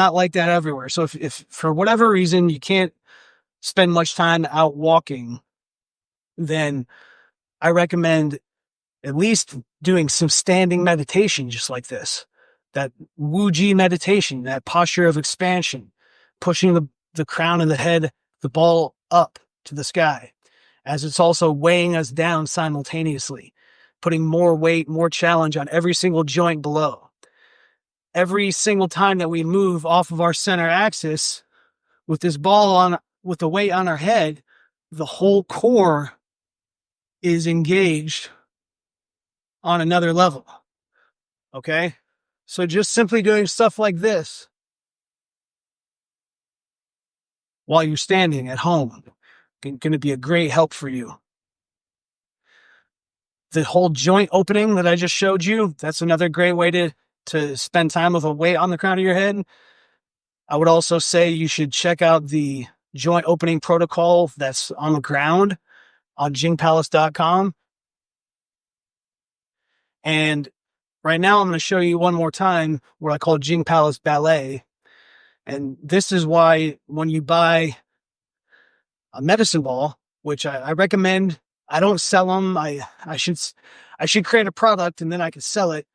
not like that everywhere. So if for whatever reason you can't spend much time out walking, then I recommend at least doing some standing meditation just like this. That Wu-Ji meditation, that posture of expansion, pushing the crown of the head, the ball up to the sky, as it's also weighing us down simultaneously, putting more weight, more challenge on every single joint below. Every single time that we move off of our center axis with this ball on, with the weight on our head, the whole core is engaged on another level. Okay? So just simply doing stuff like this while you're standing at home is going to be a great help for you. The whole joint opening that I just showed you, that's another great way to spend time with a weight on the crown of your head. I would also say you should check out the joint opening protocol that's on the ground on jingpalace.com. And right now I'm going to show you one more time what I call Jing Palace Ballet. And this is why when you buy a medicine ball, which I recommend, I don't sell them. I should create a product and then I can sell it,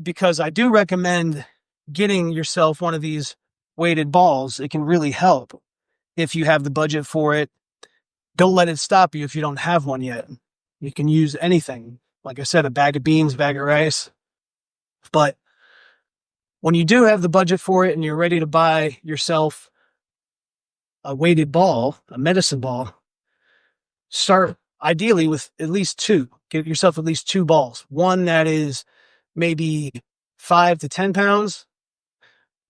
because I do recommend getting yourself one of these weighted balls. It can really help if you have the budget for it. Don't let it stop you if you don't have one yet. You can use anything. Like I said, a bag of beans, a bag of rice. But when you do have the budget for it and you're ready to buy yourself a weighted ball, a medicine ball, start ideally with at least two. Get yourself at least two balls. One that is maybe 5 to 10 pounds.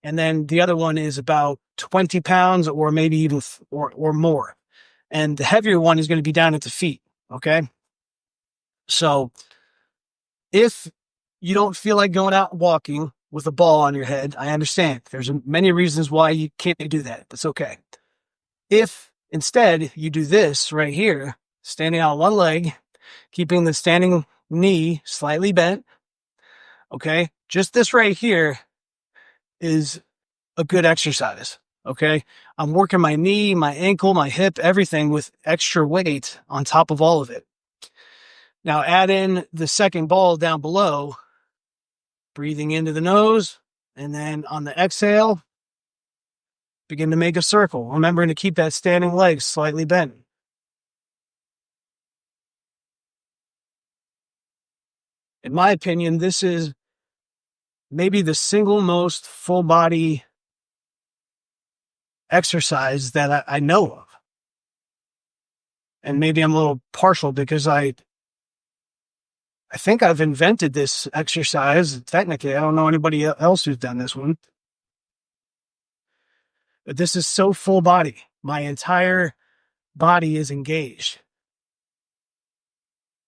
And then the other one is about 20 pounds or maybe even or more. And the heavier one is going to be down at the feet. Okay. So if you don't feel like going out walking with a ball on your head, I understand. There's many reasons why you can't do that. That's okay. If instead you do this right here, standing on one leg, keeping the standing knee slightly bent, okay, just this right here is a good exercise, okay? I'm working my knee, my ankle, my hip, everything with extra weight on top of all of it. Now add in the second ball down below, breathing into the nose, and then on the exhale, begin to make a circle, remembering to keep that standing leg slightly bent. In my opinion, this is maybe the single most full body exercise that I know of. And maybe I'm a little partial because I think I've invented this exercise. Technically, I don't know anybody else who's done this one. But this is so full body. My entire body is engaged.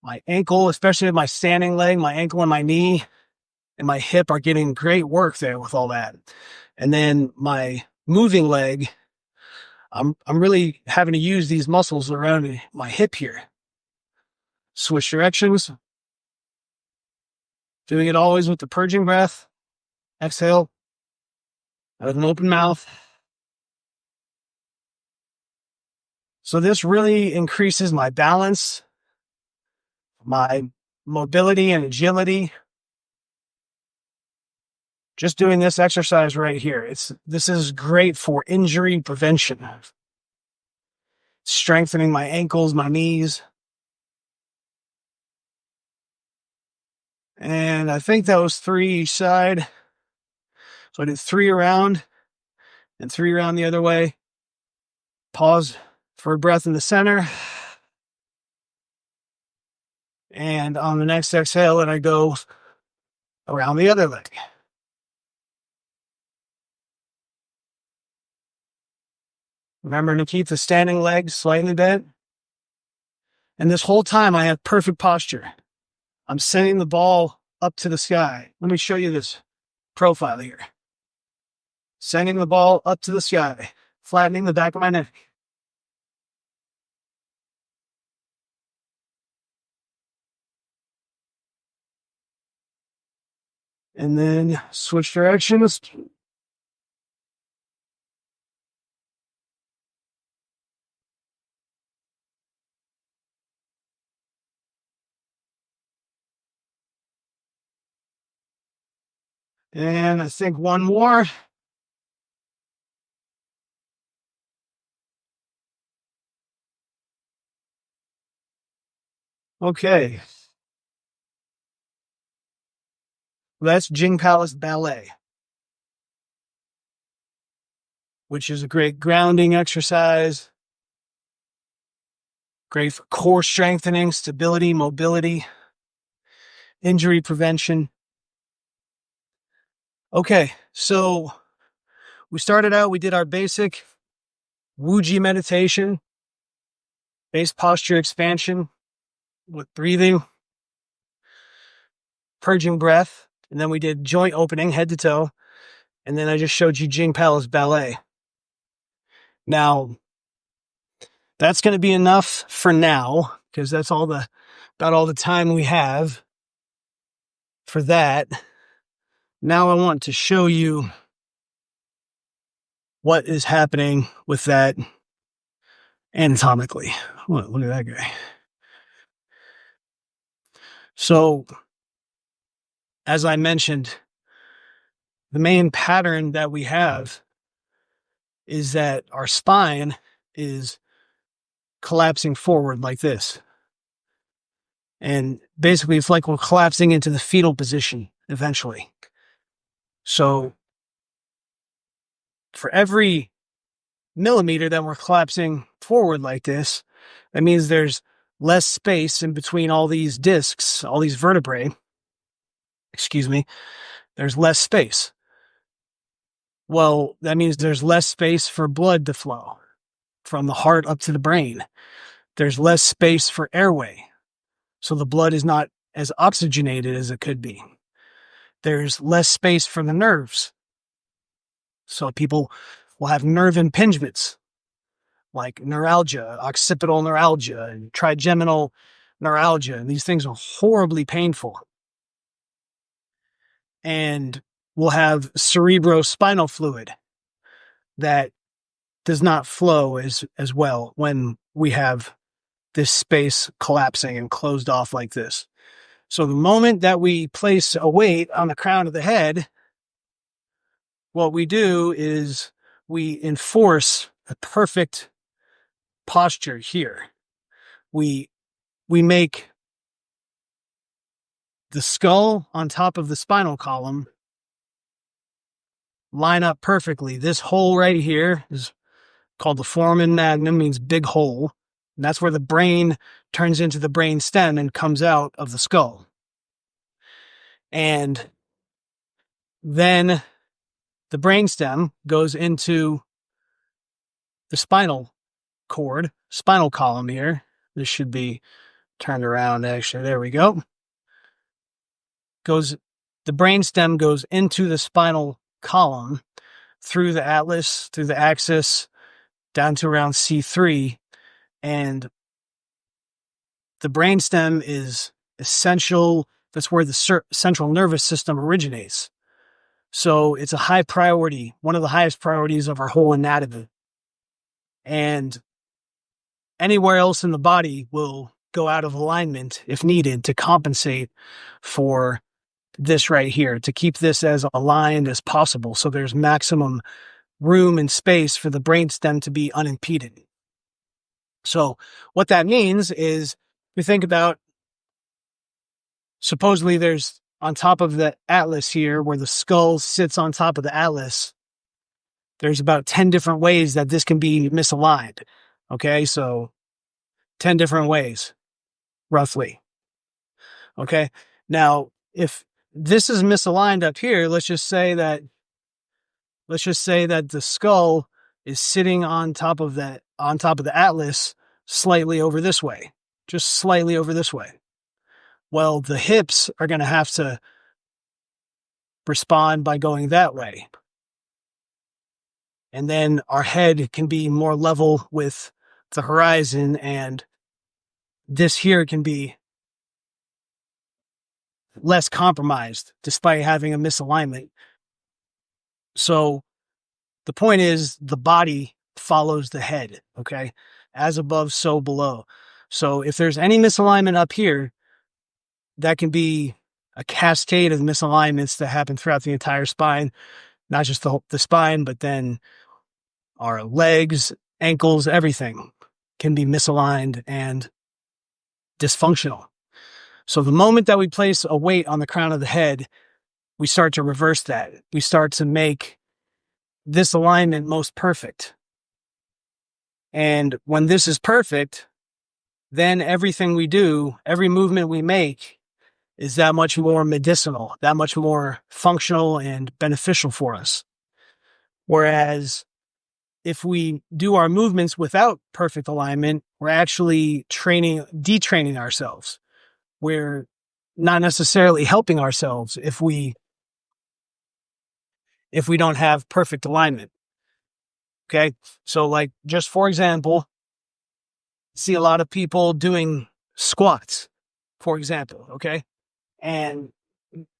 My ankle, especially my standing leg, my ankle and my knee and my hip are getting great work there with all that. And then my moving leg, I'm really having to use these muscles around my hip here. Switch directions. Doing it always with the purging breath. Exhale out of an open mouth. So this really increases my balance, my mobility and agility. Just doing this exercise right here. This is great for injury prevention. Strengthening my ankles, my knees. And I think that was 3 each side. So I did 3 around and 3 around the other way. Pause for a breath in the center. And on the next exhale, and I go around the other leg. Remember to keep the standing leg slightly bent. And this whole time I have perfect posture. I'm sending the ball up to the sky. Let me show you this profile here. Sending the ball up to the sky, flattening the back of my neck. And then switch directions. And I think one more. Okay. That's Jing Palace Ballet, which is a great grounding exercise, great for core strengthening, stability, mobility, injury prevention. Okay, so we started out, we did our basic Wuji meditation, base posture expansion with breathing, purging breath, and then we did joint opening head to toe, and then I just showed you Jing Palace Ballet. Now, that's going to be enough for now, because that's about all the time we have for that. Now I want to show you what is happening with that anatomically. Look at that guy. So, as I mentioned, the main pattern that we have is that our spine is collapsing forward like this. And basically, it's like we're collapsing into the fetal position eventually. So, for every millimeter that we're collapsing forward like this, that means there's less space in between all these discs, all these vertebrae. Excuse me. There's less space. Well, that means there's less space for blood to flow from the heart up to the brain. There's less space for airway, so the blood is not as oxygenated as it could be. There's less space for the nerves, so people will have nerve impingements like neuralgia, occipital neuralgia, and trigeminal neuralgia, and these things are horribly painful. And we'll have cerebrospinal fluid that does not flow as well when we have this space collapsing and closed off like this. So the moment that we place a weight on the crown of the head, what we do is we enforce a perfect posture here. We make the skull on top of the spinal column line up perfectly. This hole right here is called the foramen magnum, means big hole. And that's where the brain turns into the brain stem and comes out of the skull. And then the brain stem goes into the spinal cord, spinal column here. This should be turned around, actually. There we go. The brain stem goes into the spinal column through the atlas, through the axis, down to around C3. And the brainstem is essential. That's where the central nervous system originates. So it's a high priority, one of the highest priorities of our whole anatomy. And anywhere else in the body will go out of alignment if needed to compensate for this right here, to keep this as aligned as possible. So there's maximum room and space for the brainstem to be unimpeded. So what that means is we think about, supposedly there's on top of the atlas here where the skull sits on top of the atlas. There's about 10 different ways that this can be misaligned. Okay. So 10 different ways, roughly. Okay. Now, if this is misaligned up here, let's just say that the skull is sitting on top of the atlas slightly over this way, just slightly over this way. Well, the hips are going to have to respond by going that way. And then our head can be more level with the horizon, and this here can be less compromised despite having a misalignment. So the point is the body follows the head, okay? As above, so below. So if there's any misalignment up here, that can be a cascade of misalignments that happen throughout the entire spine, not just the spine, but then our legs, ankles, everything can be misaligned and dysfunctional. So the moment that we place a weight on the crown of the head, we start to reverse that. We start to make this alignment most perfect. And when this is perfect, then everything we do, every movement we make is that much more medicinal, that much more functional and beneficial for us. Whereas if we do our movements without perfect alignment, we're actually detraining ourselves. We're not necessarily helping ourselves if we don't have perfect alignment. Okay. So like, just for example, see a lot of people doing squats, for example. Okay. And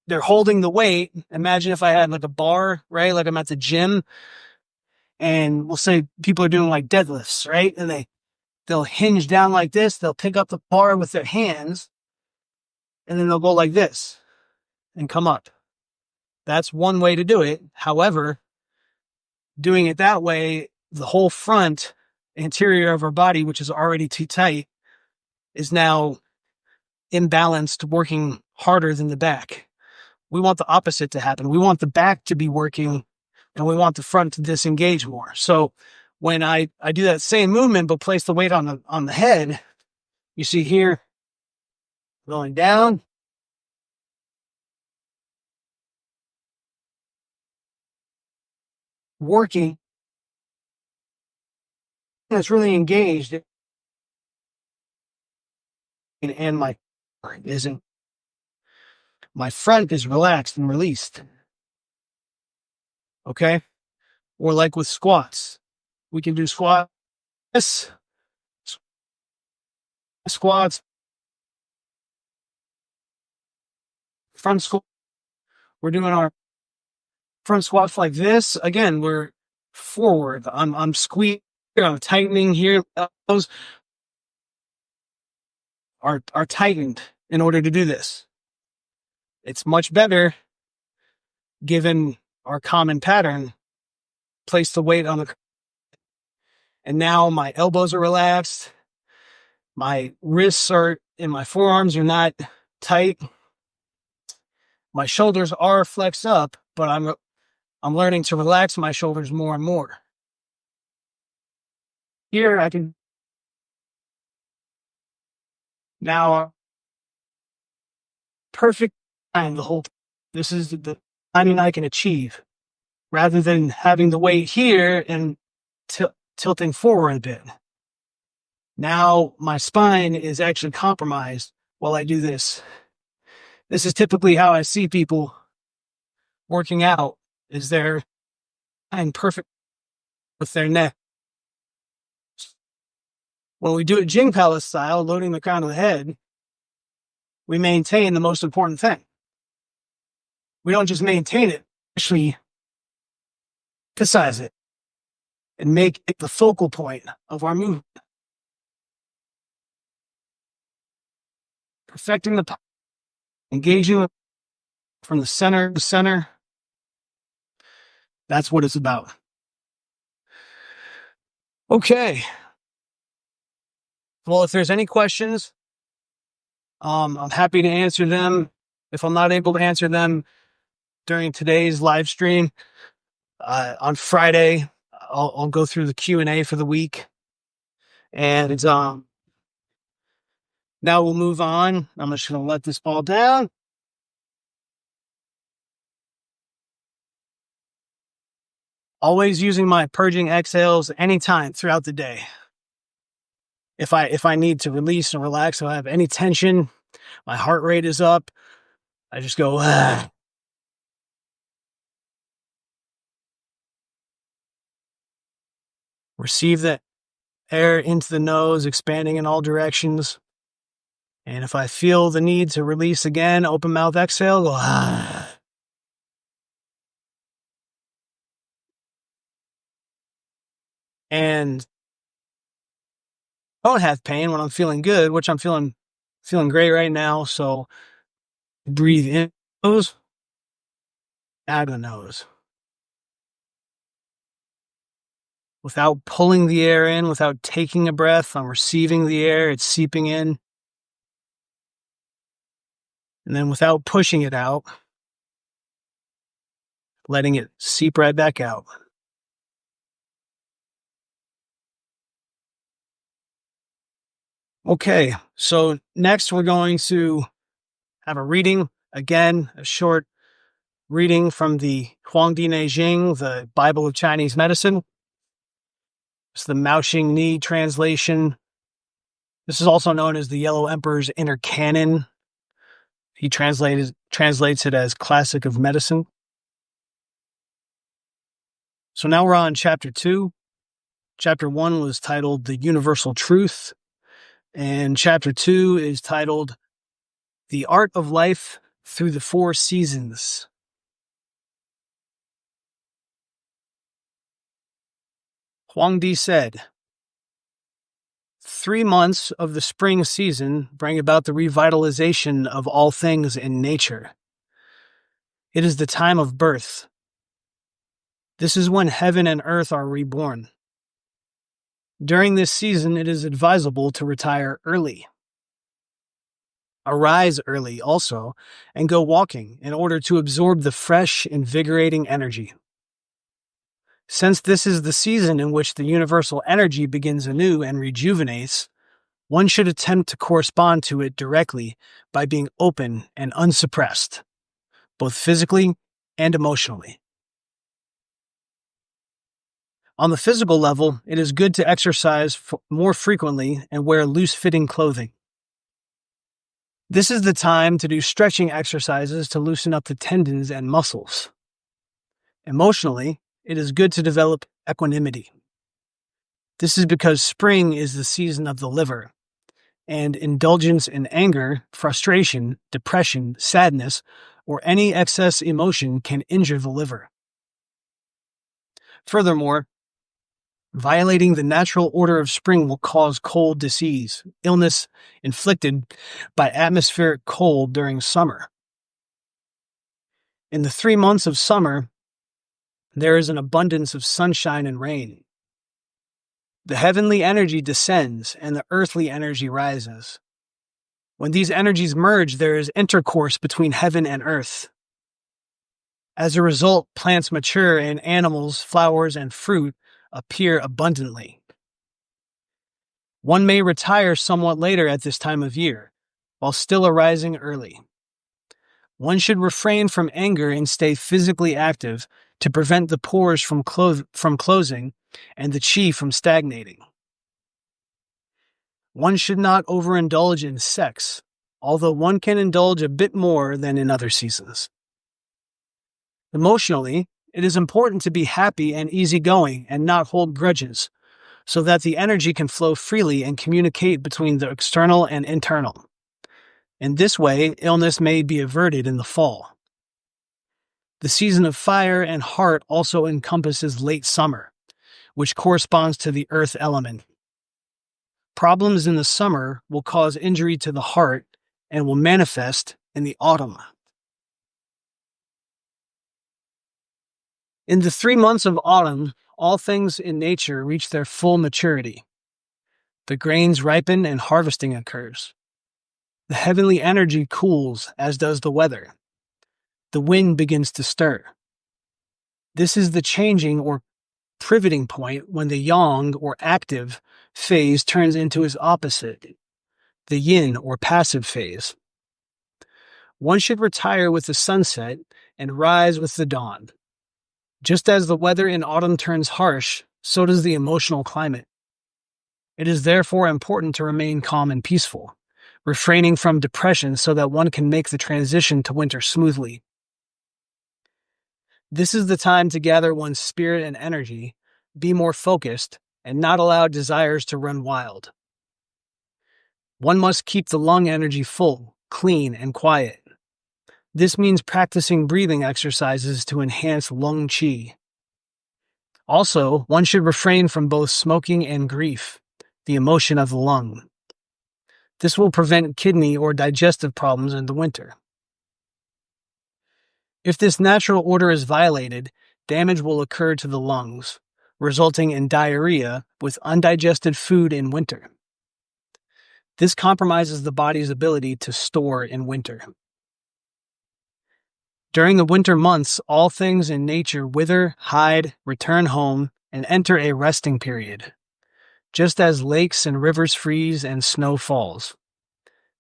they're holding the weight. Imagine if I had like a bar, right? Like I'm at the gym and we'll say people are doing like deadlifts, right? And they'll hinge down like this. They'll pick up the bar with their hands and then they'll go like this and come up. That's one way to do it. However, doing it that way, the whole front interior of our body, which is already too tight, is now imbalanced, working harder than the back. We want the opposite to happen. We want the back to be working and we want the front to disengage more. So when I do that same movement, but place the weight on the head, you see here, going down, working, it's really engaged, and my front is relaxed and released. Okay. Or like with squats, we can do squats, front squat. We're doing our front squats like this. Again, we're forward. I'm squeezing, I'm tightening here. Those are tightened in order to do this. It's much better, given our common pattern, place the weight on and now my elbows are relaxed. My wrists and my forearms are not tight. My shoulders are flexed up, but I'm learning to relax my shoulders more and more. Here I can now perfect time the whole time. This is the timing I can achieve rather than having the weight here and tilting forward a bit. Now my spine is actually compromised while I do this. This is typically how I see people working out, is they're perfect with their neck. When we do it Jing Palace style, loading the crown of the head, we maintain the most important thing. We don't just maintain it, actually emphasize it and make it the focal point of our movement. Perfecting the engaging from the center to center. That's what it's about. Okay. Well, if there's any questions, I'm happy to answer them. If I'm not able to answer them during today's live stream, on Friday, I'll go through the Q&A for the week. And now we'll move on. I'm just going to let this ball down. Always using my purging exhales anytime throughout the day. If I need to release and relax, if I have any tension, my heart rate is up, I just go, ah. Receive the air into the nose, expanding in all directions. And if I feel the need to release again, open mouth exhale, go, ah. And I don't have pain when I'm feeling good, which I'm feeling great right now. So Breathe in the nose, out the nose. Without pulling the air in, without taking a breath, I'm receiving the air, it's seeping in. And then without pushing it out, letting it seep right back out. Okay, so next we're going to have a reading, again, a short reading from the Huangdi Jing, the Bible of Chinese Medicine. It's the Mao Xing translation. This is also known as the Yellow Emperor's Inner Canon. He translates it as Classic of Medicine. So now we're on chapter 2. Chapter 1 was titled The Universal Truth, and chapter 2 is titled The Art of Life Through the Four Seasons. Huangdi said, 3 months of the spring season bring about the revitalization of all things in nature. It is the time of birth. This is when heaven and earth are reborn. During this season, it is advisable to retire early. Arise early also, and go walking in order to absorb the fresh, invigorating energy. Since this is the season in which the universal energy begins anew and rejuvenates, one should attempt to correspond to it directly by being open and unsuppressed, both physically and emotionally. On the physical level, it is good to exercise more frequently and wear loose-fitting clothing. This is the time to do stretching exercises to loosen up the tendons and muscles. Emotionally, it is good to develop equanimity. This is because spring is the season of the liver, and indulgence in anger, frustration, depression, sadness, or any excess emotion can injure the liver. Furthermore, violating the natural order of spring will cause cold disease, illness inflicted by atmospheric cold during summer. In the 3 months of summer, there is an abundance of sunshine and rain. The heavenly energy descends and the earthly energy rises. When these energies merge, there is intercourse between heaven and earth. As a result, plants mature and animals, flowers, and fruit appear abundantly. One may retire somewhat later at this time of year, while still arising early. One should refrain from anger and stay physically active to prevent the pores from closing and the qi from stagnating. One should not overindulge in sex, although one can indulge a bit more than in other seasons. Emotionally, it is important to be happy and easygoing and not hold grudges, so that the energy can flow freely and communicate between the external and internal. In this way, illness may be averted in the fall. The season of fire and heart also encompasses late summer, which corresponds to the earth element. Problems in the summer will cause injury to the heart and will manifest in the autumn. In the 3 months of autumn, all things in nature reach their full maturity. The grains ripen and harvesting occurs. The heavenly energy cools, as does the weather. The wind begins to stir. This is the changing or pivoting point when the yang or active phase turns into its opposite, the yin or passive phase. One should retire with the sunset and rise with the dawn. Just as the weather in autumn turns harsh, so does the emotional climate. It is therefore important to remain calm and peaceful, refraining from depression so that one can make the transition to winter smoothly. This is the time to gather one's spirit and energy, be more focused, and not allow desires to run wild. One must keep the lung energy full, clean, and quiet. This means practicing breathing exercises to enhance lung qi. Also, one should refrain from both smoking and grief, the emotion of the lung. This will prevent kidney or digestive problems in the winter. If this natural order is violated, damage will occur to the lungs, resulting in diarrhea with undigested food in winter. This compromises the body's ability to store in winter. During the winter months, all things in nature wither, hide, return home, and enter a resting period, just as lakes and rivers freeze and snow falls.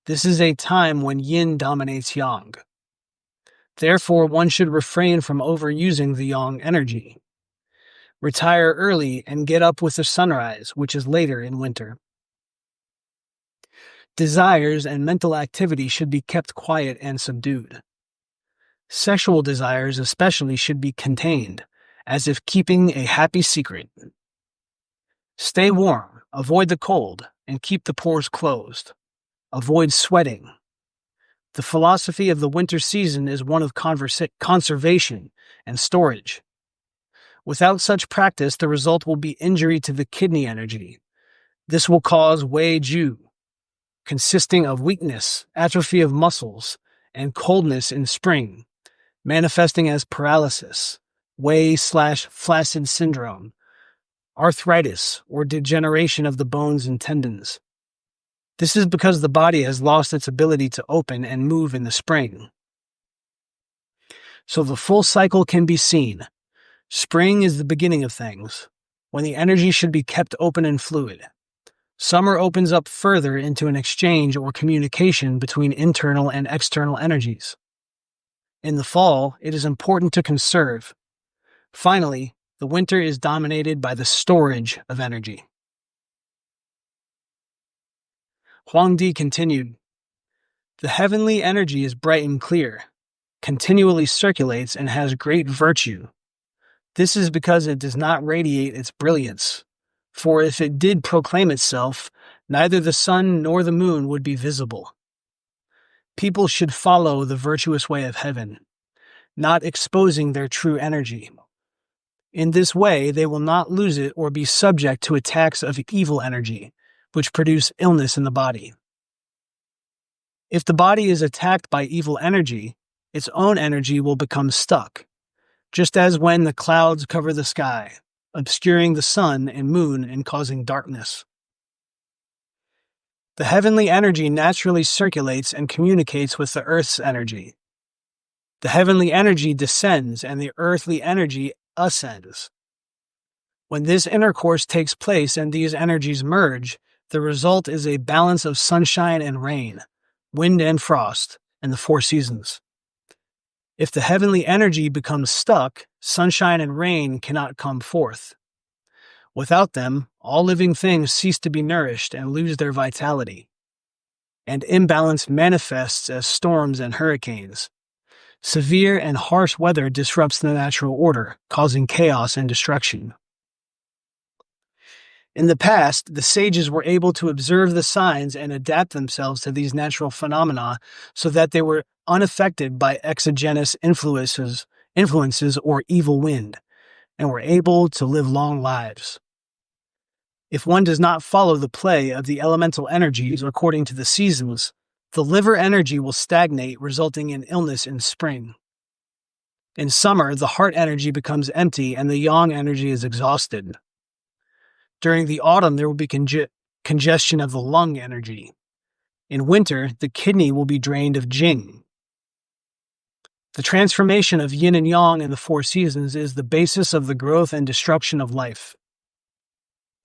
This is a time when yin dominates yang. Therefore, one should refrain from overusing the yang energy. Retire early and get up with the sunrise, which is later in winter. Desires and mental activity should be kept quiet and subdued. Sexual desires especially should be contained, as if keeping a happy secret. Stay warm, avoid the cold, and keep the pores closed. Avoid sweating. The philosophy of the winter season is one of conservation and storage. Without such practice, the result will be injury to the kidney energy. This will cause Wei Ju, consisting of weakness, atrophy of muscles, and coldness in spring, manifesting as paralysis, Wei/flaccid syndrome, arthritis, or degeneration of the bones and tendons. This is because the body has lost its ability to open and move in the spring. So the full cycle can be seen. Spring is the beginning of things, when the energy should be kept open and fluid. Summer opens up further into an exchange or communication between internal and external energies. In the fall, it is important to conserve. Finally, the winter is dominated by the storage of energy. Huangdi continued, "The heavenly energy is bright and clear, continually circulates, and has great virtue. This is because it does not radiate its brilliance, for if it did proclaim itself, neither the sun nor the moon would be visible. People should follow the virtuous way of heaven, not exposing their true energy. In this way, they will not lose it or be subject to attacks of evil energy, which produce illness in the body. If the body is attacked by evil energy, its own energy will become stuck, just as when the clouds cover the sky, obscuring the sun and moon and causing darkness. The heavenly energy naturally circulates and communicates with the earth's energy. The heavenly energy descends and the earthly energy ascends. When this intercourse takes place and these energies merge, the result is a balance of sunshine and rain, wind and frost, and the four seasons. If the heavenly energy becomes stuck, sunshine and rain cannot come forth. Without them, all living things cease to be nourished and lose their vitality. And imbalance manifests as storms and hurricanes. Severe and harsh weather disrupts the natural order, causing chaos and destruction. In the past, the sages were able to observe the signs and adapt themselves to these natural phenomena so that they were unaffected by exogenous influences or evil wind, and were able to live long lives. If one does not follow the play of the elemental energies according to the seasons, the liver energy will stagnate, resulting in illness in spring. In summer, the heart energy becomes empty and the yang energy is exhausted. During the autumn, there will be congestion of the lung energy. In winter, the kidney will be drained of Jing. The transformation of yin and yang in the four seasons is the basis of the growth and destruction of life.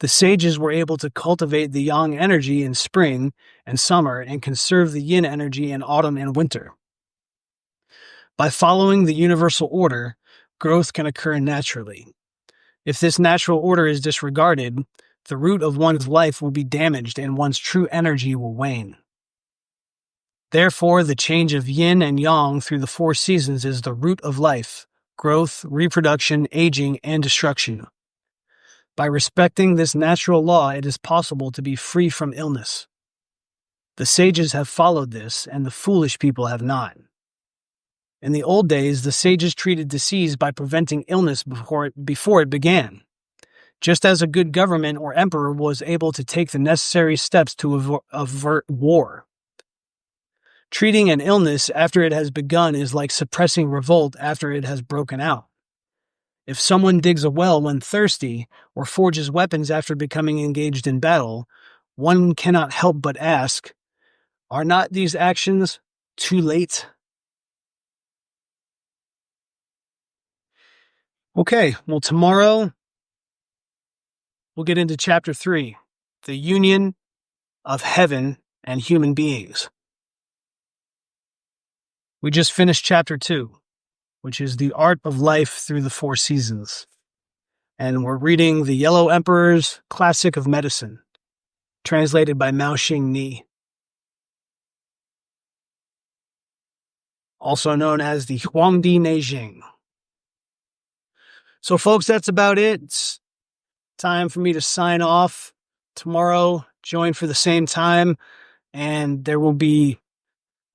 The sages were able to cultivate the yang energy in spring and summer and conserve the yin energy in autumn and winter. By following the universal order, growth can occur naturally. If this natural order is disregarded, the root of one's life will be damaged and one's true energy will wane. Therefore, the change of yin and yang through the four seasons is the root of life, growth, reproduction, aging, and destruction. By respecting this natural law, it is possible to be free from illness. The sages have followed this, and the foolish people have not. In the old days, the sages treated disease by preventing illness before it began, just as a good government or emperor was able to take the necessary steps to avert war. Treating an illness after it has begun is like suppressing revolt after it has broken out. If someone digs a well when thirsty or forges weapons after becoming engaged in battle, one cannot help but ask, are not these actions too late? Okay, well, tomorrow we'll get into chapter 3, the union of heaven and human beings. We just finished chapter 2, which is the art of life through the 4 seasons. And we're reading the Yellow Emperor's Classic of Medicine, translated by Mao Xing Ni, also known as the Huangdi Neijing. So, folks, that's about it. It's time for me to sign off. Tomorrow, join for the same time, and there will be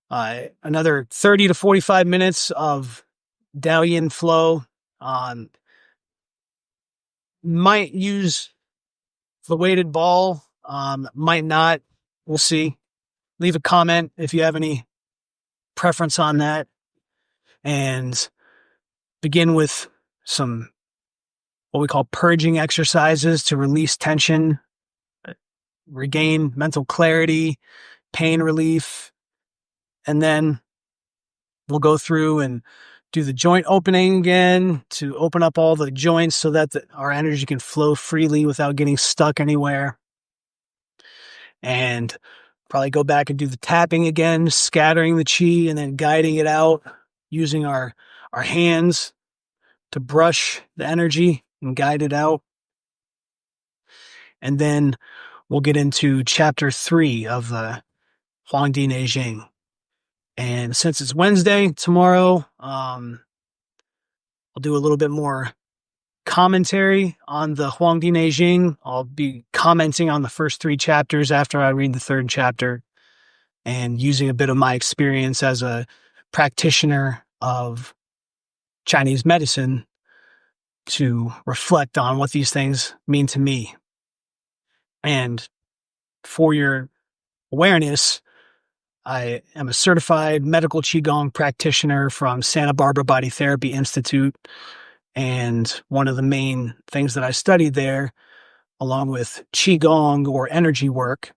another 30 to 45 minutes of Dalian flow. Might use the weighted ball, might not. We'll see. Leave a comment if you have any preference on that. And begin with some what we call purging exercises to release tension, regain mental clarity, pain relief. And then we'll go through and do the joint opening again to open up all the joints so that our energy can flow freely without getting stuck anywhere. And probably go back and do the tapping again, scattering the chi and then guiding it out using our hands to brush the energy and guide it out. And then we'll get into chapter 3 of the Huangdi Neijing. And since it's Wednesday tomorrow, I'll do a little bit more commentary on the Huangdi Neijing. I'll be commenting on the first 3 chapters after I read the 3rd chapter and using a bit of my experience as a practitioner of Chinese medicine to reflect on what these things mean to me. And for your awareness, I am a certified medical Qigong practitioner from Santa Barbara Body Therapy Institute. And one of the main things that I studied there, along with Qigong or energy work,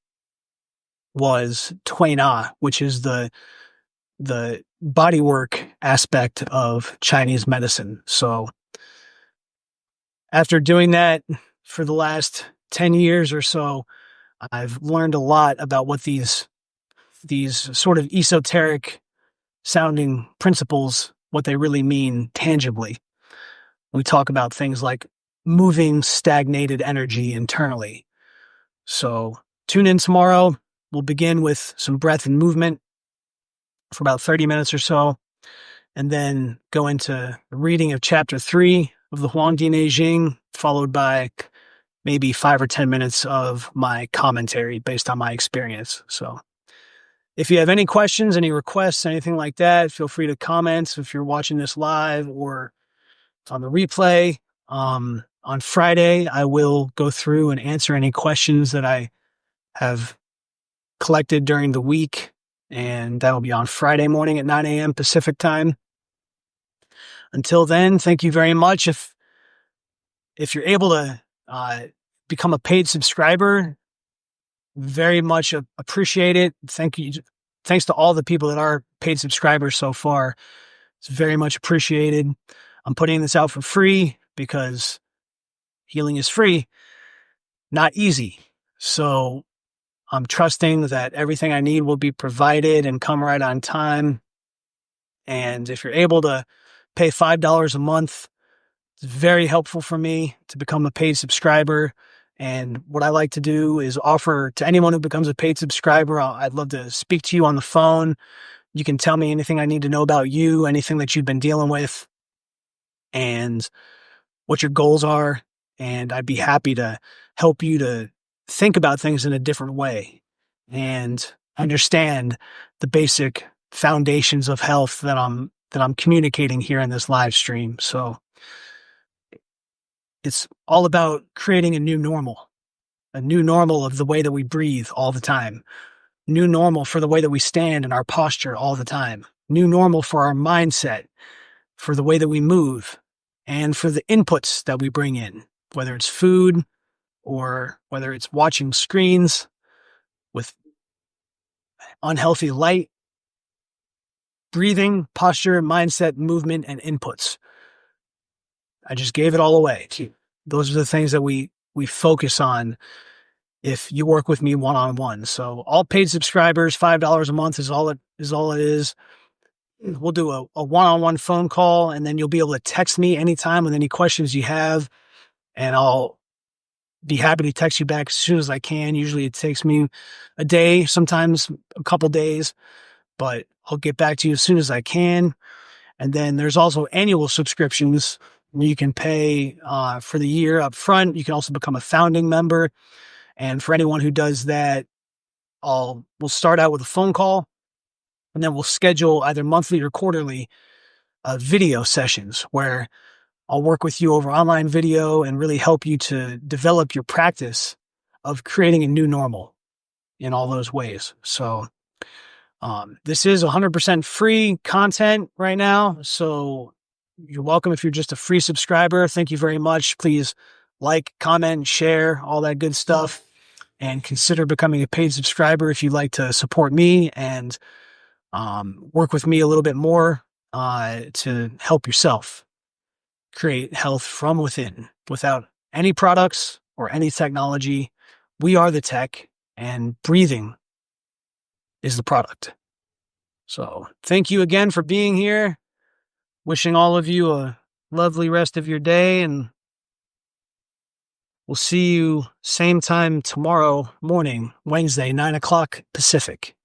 was Tui Na, which is the bodywork aspect of Chinese medicine. So after doing that for the last 10 years or so, I've learned a lot about what these sort of esoteric sounding principles, what they really mean tangibly. We talk about things like moving stagnated energy internally. So tune in tomorrow. We'll begin with some breath and movement for about 30 minutes or so, and then go into the reading of chapter 3 of the Huangdi Neijing, followed by maybe 5 or 10 minutes of my commentary based on my experience. So if you have any questions, any requests, anything like that, feel free to comment if you're watching this live or on the replay. On Friday, I will go through and answer any questions that I have collected during the week, and that'll be on Friday morning at 9 a.m. Pacific time. Until then, thank you very much. If you're able to become a paid subscriber, very much appreciate it. Thank you. Thanks to all the people that are paid subscribers so far. It's very much appreciated. I'm putting this out for free because healing is free, not easy. So I'm trusting that everything I need will be provided and come right on time. And if you're able to pay $5 a month, it's very helpful for me to become a paid subscriber. And what I like to do is offer to anyone who becomes a paid subscriber, I'd love to speak to you on the phone. You can tell me anything I need to know about you, anything that you've been dealing with, and what your goals are. And I'd be happy to help you to think about things in a different way and understand the basic foundations of health that I'm communicating here in this live stream. So it's all about creating a new normal of the way that we breathe all the time. new normal for the way that we stand and our posture all the time, new normal for our mindset, for the way that we move, and for the inputs that we bring in, whether it's food or whether it's watching screens with unhealthy light, breathing, posture, mindset, movement, and inputs. I just gave it all away. Those are the things that we focus on if you work with me one-on-one. So all paid subscribers, $5 a month is all it is. We'll do a one-on-one phone call, and then you'll be able to text me anytime with any questions you have, and I'll be happy to text you back as soon as I can. Usually it takes me a day, sometimes a couple days, but I'll get back to you as soon as I can. And then there's also annual subscriptions. You can pay for the year up front. You can also become a founding member. And for anyone who does that, we'll start out with a phone call, and then we'll schedule either monthly or quarterly video sessions where I'll work with you over online video and really help you to develop your practice of creating a new normal in all those ways. So this is 100% free content right now. So you're welcome if you're just a free subscriber. Thank you very much. Please like, comment, share, all that good stuff. And consider becoming a paid subscriber if you'd like to support me and work with me a little bit more to help yourself create health from within without any products or any technology. We are the tech, and breathing is the product. So thank you again for being here. Wishing all of you a lovely rest of your day, and we'll see you same time tomorrow morning, Wednesday, 9 o'clock Pacific,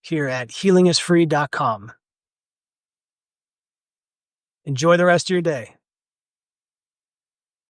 here at healingisfree.com. Enjoy the rest of your day.